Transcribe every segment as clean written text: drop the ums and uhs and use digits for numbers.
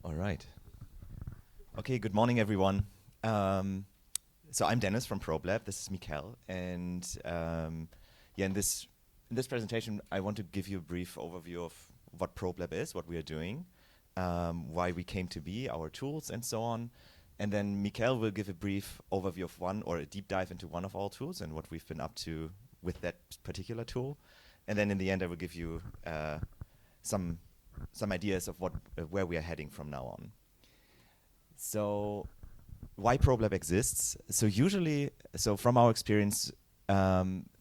All right. Okay, good morning, everyone. So I'm Dennis from Probelab. This is Mikkel, and yeah, in this presentation, I want to give you a brief overview of what Probelab is, what we are doing, why we came to be, our tools, and so on. And then Mikkel will give a brief overview of one or a deep dive into one of our tools and what we've been up to with that particular tool. And then in the end, I will give you some ideas of where we are heading from now on. So why Probelab exists? So from our experience,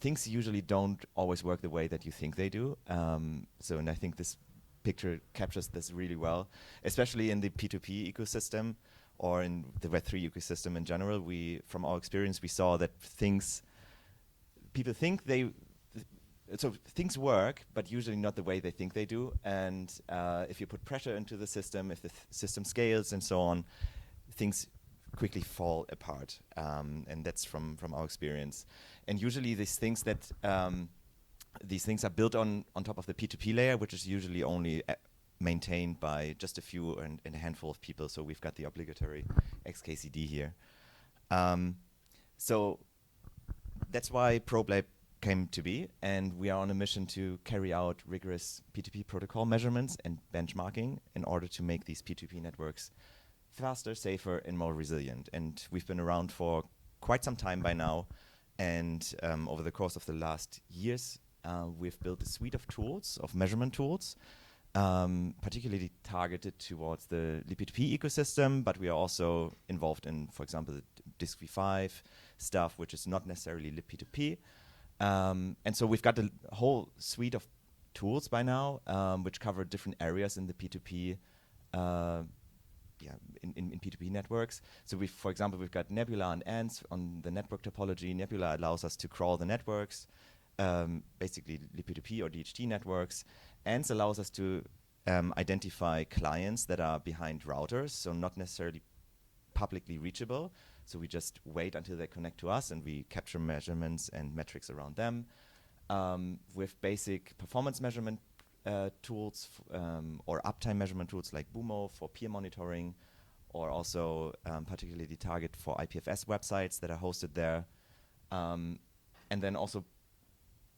things usually don't always work the way that you think they do. And I think this picture captures this really well, especially in the P2P ecosystem or in the Web3 ecosystem in general. From our experience, we saw that people think so things work, but usually not the way they think they do. And if you put pressure into the system, if the system scales and so on, things quickly fall apart. And that's from our experience. And usually these things are built on top of the P2P layer, which is usually only maintained by just a few and a handful of people. So we've got the obligatory XKCD here. So that's why Probelab came to be, and we are on a mission to carry out rigorous P2P protocol measurements and benchmarking in order to make these P2P networks faster, safer, and more resilient. And we've been around for quite some time by now, and over the course of the last years, we've built a suite of tools, of measurement tools, particularly targeted towards the libp2p ecosystem, but we are also involved in, for example, the disk v5 stuff, which is not necessarily libp2p. And so we've got a whole suite of tools by now, which cover different areas in the P2P, in P2P networks. So for example, we've got Nebula and Ants on the network topology. Nebula allows us to crawl the networks, basically libp2p or DHT networks. Ants allows us to identify clients that are behind routers, so not necessarily publicly reachable. So we just wait until they connect to us and we capture measurements and metrics around them. With basic performance measurement tools or uptime measurement tools like Boomo for peer monitoring, or also particularly target for IPFS websites that are hosted there. And then also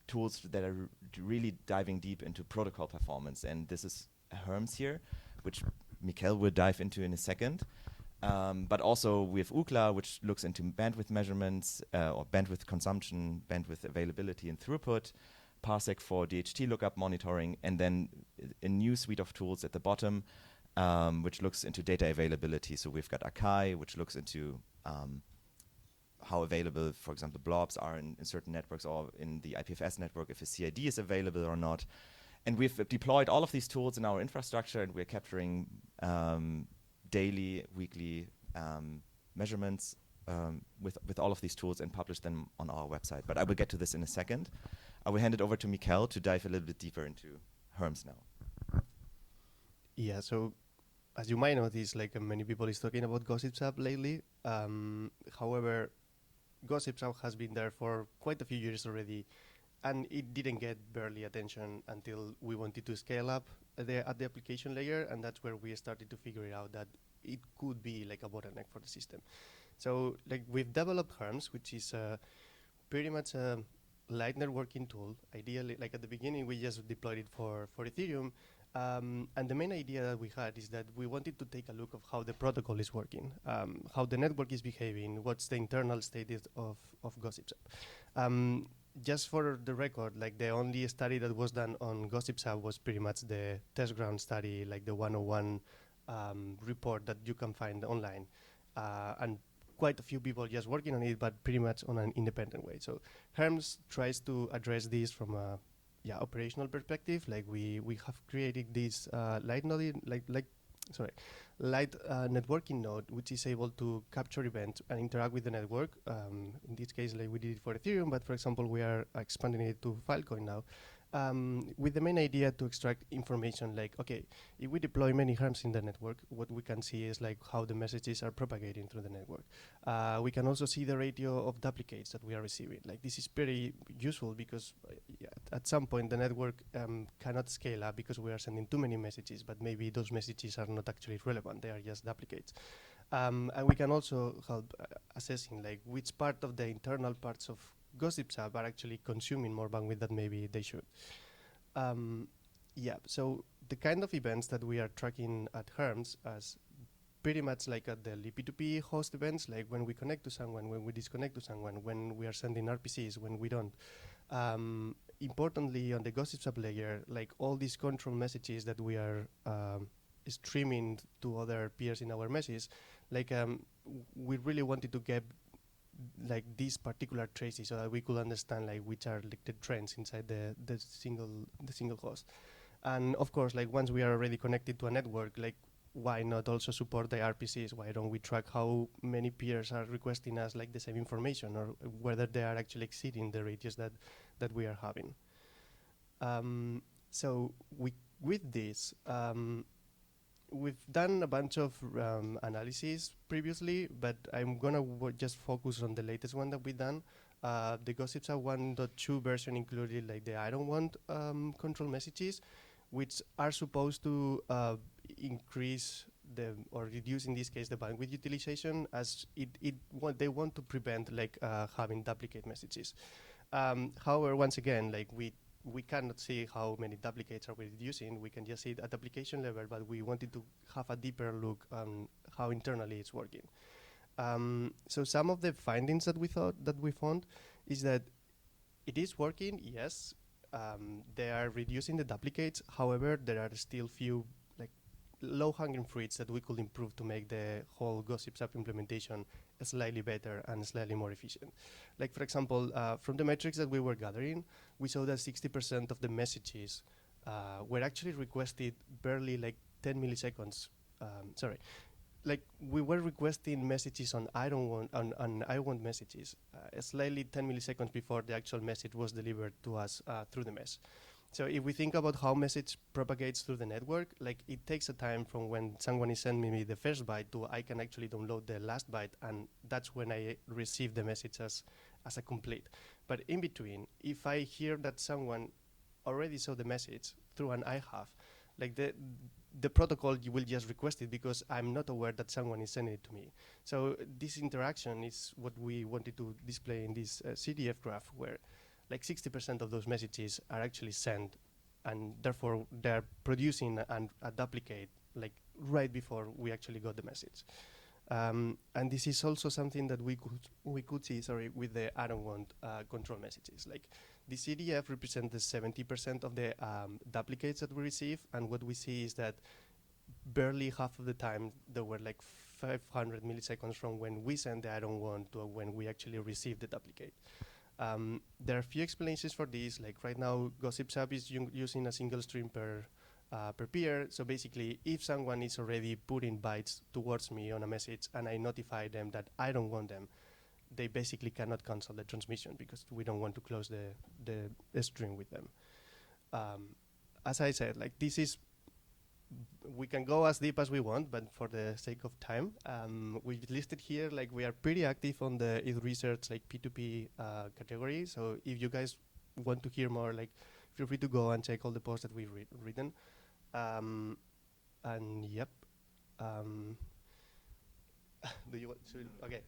tools that are really diving deep into protocol performance. And this is Herms here, which Mikkel will dive into in a second. But also we have Ookla, which looks into bandwidth measurements or bandwidth consumption, bandwidth availability and throughput, Parsec for DHT lookup monitoring, and then a new suite of tools at the bottom, which looks into data availability. So we've got Akai, which looks into how available, for example, blobs are in certain networks or in the IPFS network, if a CID is available or not. And we've deployed all of these tools in our infrastructure, and we're capturing daily, weekly measurements with all of these tools and publish them on our website. But I will get to this in a second. I will hand it over to Mikkel to dive a little bit deeper into Herms now. Yeah, so as you might notice, many people is talking about Gossip App lately. However, Gossip App has been there for quite a few years already, and it didn't get barely attention until we wanted to scale up at the application layer, and that's where we started to figure out that it could be like a bottleneck for the system. So we've developed Herms, which is pretty much a light networking tool. Ideally, at the beginning, we just deployed it for Ethereum. And the main idea that we had is that we wanted to take a look of how the protocol is working, how the network is behaving, what's the internal status of Gossip App. Just for the record, the only study that was done on Gossip App was pretty much the test ground study, the 101 report that you can find online. And quite a few people just working on it, but pretty much on an independent way. So Herms tries to address this from a operational perspective. We have created this light networking node, which is able to capture events and interact with the network. In this case, we did it for Ethereum, but for example, we are expanding it to Filecoin now. with the main idea to extract information like, okay, if we deploy many harms in the network, what we can see is like how the messages are propagating through the network. We can also see the ratio of duplicates that we are receiving. Like this is pretty useful because at some point the network cannot scale up because we are sending too many messages, but maybe those messages are not actually relevant, they are just duplicates. And we can also help assessing like which part of the internal parts of Gossips app are actually consuming more bandwidth than maybe they should. Yeah, so the kind of events that we are tracking at Herms as pretty much like at the libp2p host events, like when we connect to someone, when we disconnect to someone, when we are sending RPCs, when we don't. Importantly, on the Gossips app layer, like all these control messages that we are streaming to other peers in our meshes, like we really wanted to get like these particular traces so that we could understand like which are like the trends inside the single host. And of course, like once we are already connected to a network, like why not also support the RPCs? Why don't we track how many peers are requesting us like the same information, or whether they are actually exceeding the radius that we are having? So with this, we've done a bunch of analyses previously, but I'm gonna just focus on the latest one that we've done. The Gossips 1.2 version included like the I don't want control messages, which are supposed to increase or reduce, in this case, the bandwidth utilization, as they want to prevent like having duplicate messages. However, once again, like we cannot see how many duplicates are we reducing. We can just see it at application level, but we wanted to have a deeper look on how internally it's working. So some of the findings that we found is that it is working, yes. They are reducing the duplicates. However, there are still few like low-hanging fruits that we could improve to make the whole Gossips app implementation slightly better and slightly more efficient. Like, for example, from the metrics that we were gathering, we saw that 60% of the messages were actually requested barely like 10 milliseconds. Like we were requesting messages on I want messages slightly 10 milliseconds before the actual message was delivered to us through the mesh. So if we think about how message propagates through the network, like it takes a time from when someone is sending me the first byte to I can actually download the last byte, and that's when I receive the message as a complete. But in between, if I hear that someone already saw the message through an I have, like the protocol will just request it because I'm not aware that someone is sending it to me. So this interaction is what we wanted to display in this CDF graph, where like 60% of those messages are actually sent, and therefore they're producing a duplicate like right before we actually got the message. And this is also something that we could see, with the I don't want control messages. Like the CDF represents the 70% of the duplicates that we receive, and what we see is that barely half of the time there were like 500 milliseconds from when we send the I don't want to when we actually receive the duplicate. There are a few explanations for this. Like right now, Gossips app is using a single stream per peer. So basically, if someone is already putting bytes towards me on a message and I notify them that I don't want them, they basically cannot cancel the transmission because we don't want to close the stream with them. As I said, like we can go as deep as we want, but for the sake of time, we've listed here, like we are pretty active on the research, like P2P category. So if you guys want to hear more, like feel free to go and check all the posts that we've written. And yep. Do you want to? Okay.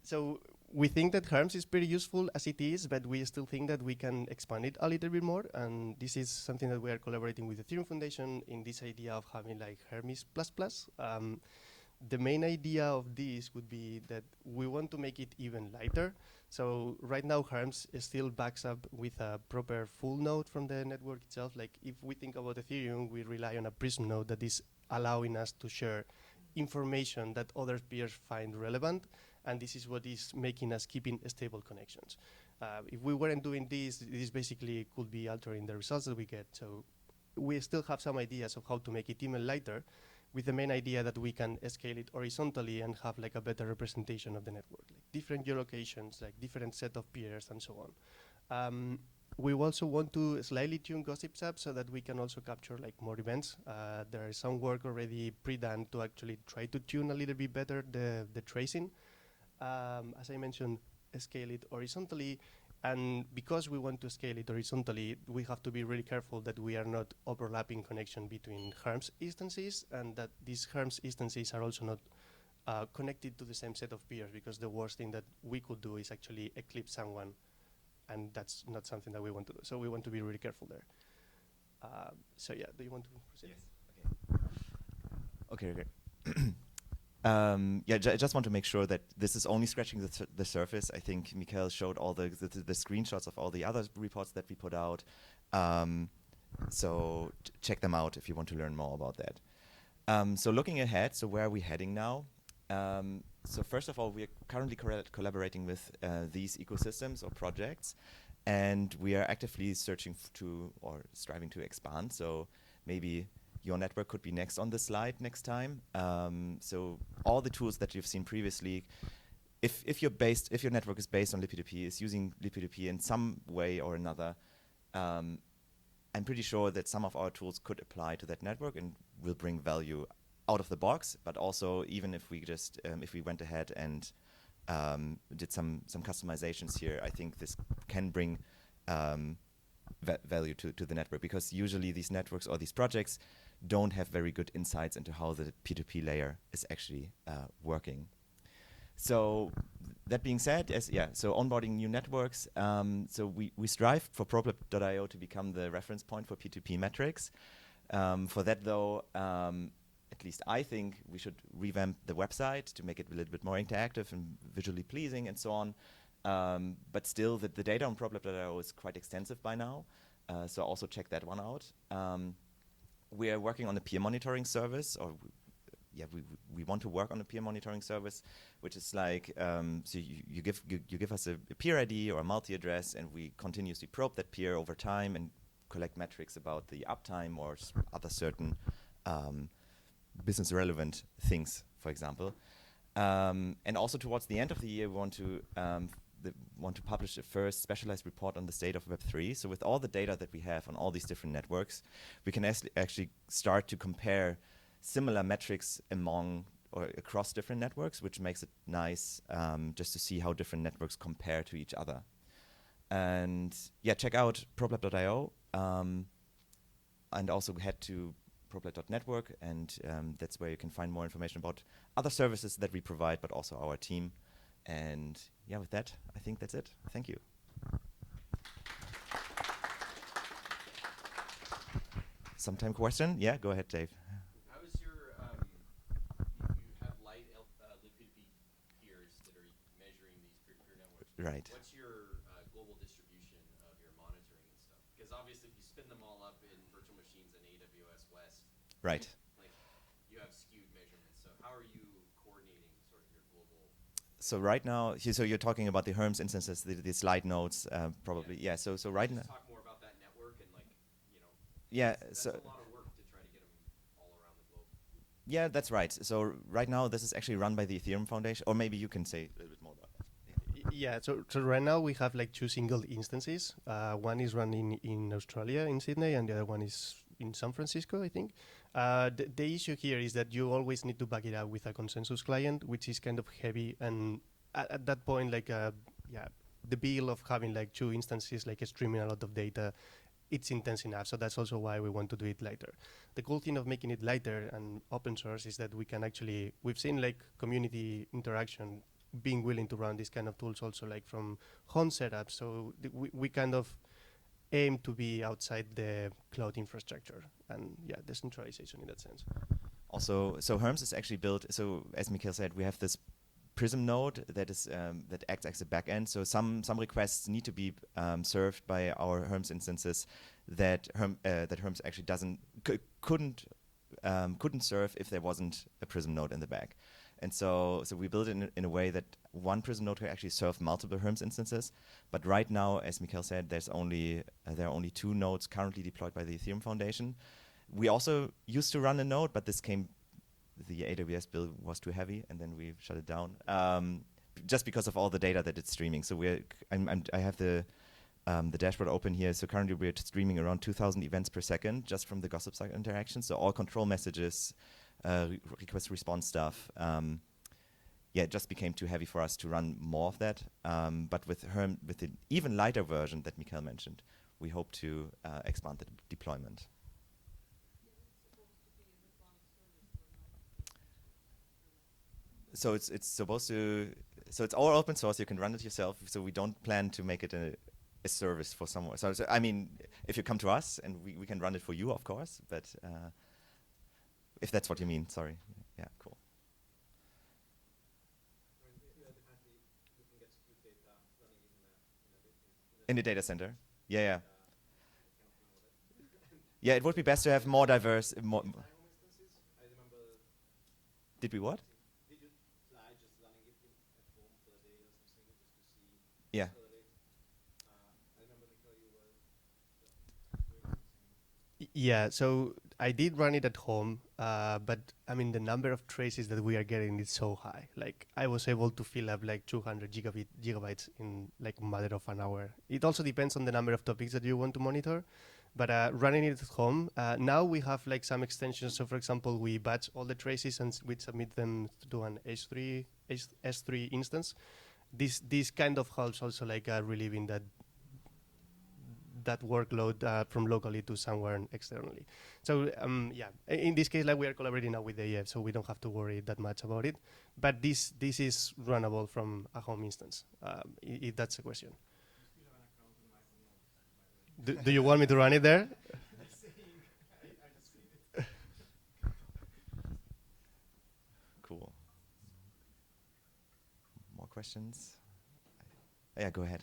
So we think that Herms is pretty useful as it is, but we still think that we can expand it a little bit more. And this is something that we are collaborating with the Ethereum Foundation in this idea of having like Hermes++. The main idea of this would be that we want to make it even lighter. So right now, Herms still backs up with a proper full node from the network itself. Like if we think about Ethereum, we rely on a Prism node that is allowing us to share information that other peers find relevant. And this is what is making us keeping stable connections. If we weren't doing this basically could be altering the results that we get. So we still have some ideas of how to make it even lighter, with the main idea that we can scale it horizontally and have like a better representation of the network, like different geolocations, like different set of peers and so on. We also want to slightly tune Gossip App so that we can also capture like more events. There is some work already pre-done to actually try to tune a little bit better the tracing. As I mentioned, scale it horizontally. And because we want to scale it horizontally, we have to be really careful that we are not overlapping connection between Herms instances and that these Herms instances are also not connected to the same set of peers, because the worst thing that we could do is actually eclipse someone, and that's not something that we want to do. So we want to be really careful there. So yeah, do you want to proceed? Yes. Okay. Okay. Yeah, I just want to make sure that this is only scratching the surface. I think Mikael showed all the screenshots of all the other reports that we put out. So check them out if you want to learn more about that. So looking ahead, so where are we heading now? So first of all, we are currently collaborating with these ecosystems or projects, and we are actively searching or striving to expand. So maybe your network could be next on the slide next time. So all the tools that you've seen previously, if your network is based on libp2p, is using libp2p in some way or another, I'm pretty sure that some of our tools could apply to that network and will bring value out of the box. But also, even if we just if we went ahead and did some customizations here, I think this can bring value to the network, because usually these networks or these projects don't have very good insights into how the P2P layer is actually working. So that being said, so onboarding new networks. So we strive for Probelab.io to become the reference point for P2P metrics. For that, though, at least I think we should revamp the website to make it a little bit more interactive and visually pleasing and so on. But still, the data on Probelab.io is quite extensive by now. So also check that one out. We are working on a peer monitoring service, or we want to work on a peer monitoring service, which is like, so you give us a peer ID or a multi-address, and we continuously probe that peer over time and collect metrics about the uptime or other certain business relevant things, for example. And also towards the end of the year, we want to publish a first specialized report on the state of Web3. So with all the data that we have on all these different networks, we can actually start to compare similar metrics among or across different networks, which makes it nice just to see how different networks compare to each other. And yeah, check out Probelab.io, and also head to probelab.network, and that's where you can find more information about other services that we provide, but also our team. And yeah, with that, I think that's it. Thank you. Sometime question? Yeah, go ahead, Dave. How is your, you have light libp2p peers that are measuring these peer-to-peer networks. Right. What's your global distribution of your monitoring and stuff? Because obviously if you spin them all up in virtual machines in AWS West, Right. like you have skewed measurements. So how are you coordinating sort of your global? So right now, so you're talking about the Herms instances, the slide nodes, probably. Yeah. So right now. Talk more about that network and like, you know. Yeah. That's a lot of work to try to get them all around the globe. Yeah, that's right. So right now, this is actually run by the Ethereum Foundation, or maybe you can say a little bit more about that. Yeah, so right now we have like two single instances. One is running in Australia, in Sydney, and the other one is in San Francisco, I think. The issue here is that you always need to back it up with a consensus client, which is kind of heavy. And at that point, like, the bill of having like two instances, like streaming a lot of data, it's intense enough. So that's also why we want to do it lighter. The cool thing of making it lighter and open source is that we can actually, we've seen like community interaction being willing to run these kind of tools also like from home setups. So we kind of aim to be outside the cloud infrastructure and decentralization in that sense. Also, so Herms is actually built, so as Mikael said, we have this Prism node that is that acts as a backend. So some requests need to be served by our Herms instances that Herms actually couldn't serve if there wasn't a Prism node in the back. And so we built it in a way that one Prism node can actually serve multiple Herms instances. But right now, as Mikael said, there are only two nodes currently deployed by the Ethereum Foundation. We also used to run a node, but the AWS bill was too heavy, and then we shut it down just because of all the data that it's streaming. So I have the the dashboard open here. So currently we're streaming around 2,000 events per second just from the gossip site interaction. So all control messages, request response stuff. Yeah, it just became too heavy for us to run more of that. But with the even lighter version that Mikhail mentioned, we hope to expand the deployment. So it's supposed to. So it's all open source. You can run it yourself. So we don't plan to make it a service for someone. So I mean, if you come to us and we can run it for you, of course. But if that's what you mean, sorry. Yeah, cool. In the data center. Yeah, yeah. Yeah, it would be best to have more diverse. Did we what? Yeah. Yeah, so I did run it at home, but I mean the number of traces that we are getting is so high. Like I was able to fill up like 200 gigabytes in like a matter of an hour. It also depends on the number of topics that you want to monitor, but running it at home, now we have like some extensions. So for example, we batch all the traces and we submit them to an S3 instance. This kind of helps also like relieving that workload from locally to somewhere externally. So yeah, in this case, like we are collaborating now with the AF, so we don't have to worry that much about it. But this is runnable from a home instance, if that's the question. Do you want me to run it there? Cool. More questions? Yeah, go ahead.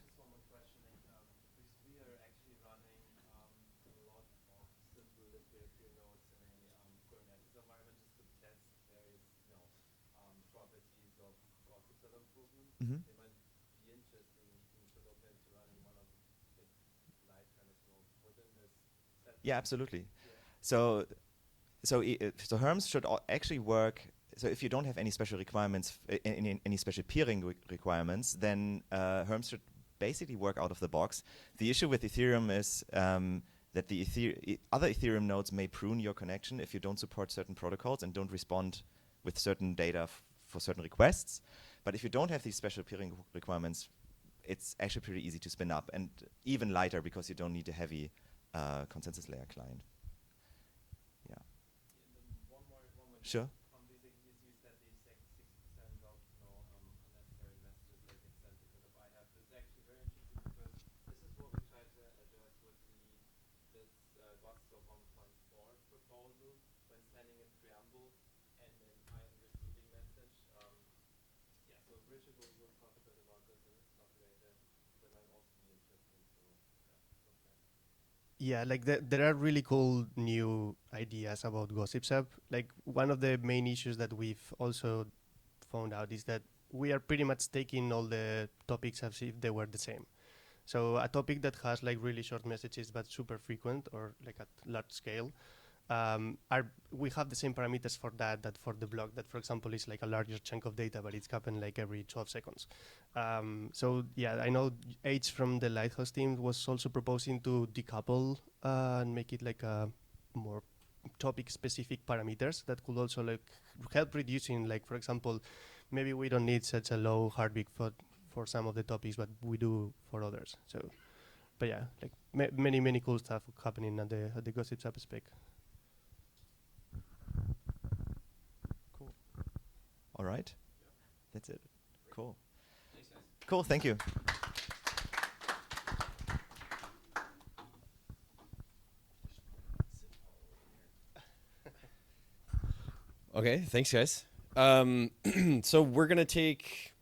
Mm-hmm. Yeah, absolutely. So Herms should actually work. So if you don't have any special requirements, any special peering requirements, then Herms should basically work out of the box. The issue with Ethereum is that the other Ethereum nodes may prune your connection if you don't support certain protocols and don't respond with certain data for certain requests. But if you don't have these special peering requirements, it's actually pretty easy to spin up and even lighter because you don't need a heavy consensus layer client. Yeah. Sure. Yeah, like there are really cool new ideas about Gossip App. Like one of the main issues that we've also found out is that we are pretty much taking all the topics as if they were the same. So a topic that has like really short messages but super frequent or like at large scale, we have the same parameters for that for the block that, for example, is like a larger chunk of data, but it's happening like every 12 seconds. So yeah, I know H from the Lighthouse team was also proposing to decouple and make it like a more topic-specific parameters that could also like help reducing, like for example, maybe we don't need such a low heartbeat for some of the topics, but we do for others. So, but yeah, like many cool stuff happening at the Gossip App spec. Cool. All right. Yeah. That's it. Great. Cool. Thanks, guys. Cool. Thank you. Okay, thanks guys. So we're gonna take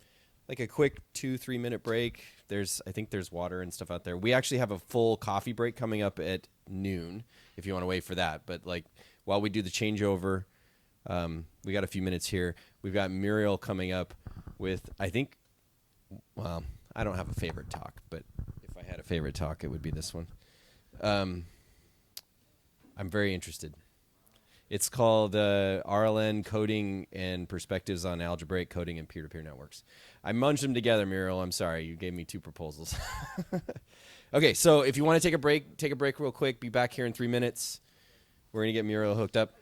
like a quick 2-3 minute break. I think there's water and stuff out there. We actually have a full coffee break coming up at noon if you want to wait for that. But like while we do the changeover, we got a few minutes here. We've got Muriel coming up with, I think, well, I don't have a favorite talk, but if I had a favorite talk, it would be this one. I'm very interested. It's called RLN Coding and Perspectives on Algebraic Coding and Peer-to-Peer Networks. I munged them together, Muriel. I'm sorry. You gave me 2 proposals. Okay, so if you want to take a break real quick. Be back here in 3 minutes. We're going to get Muriel hooked up.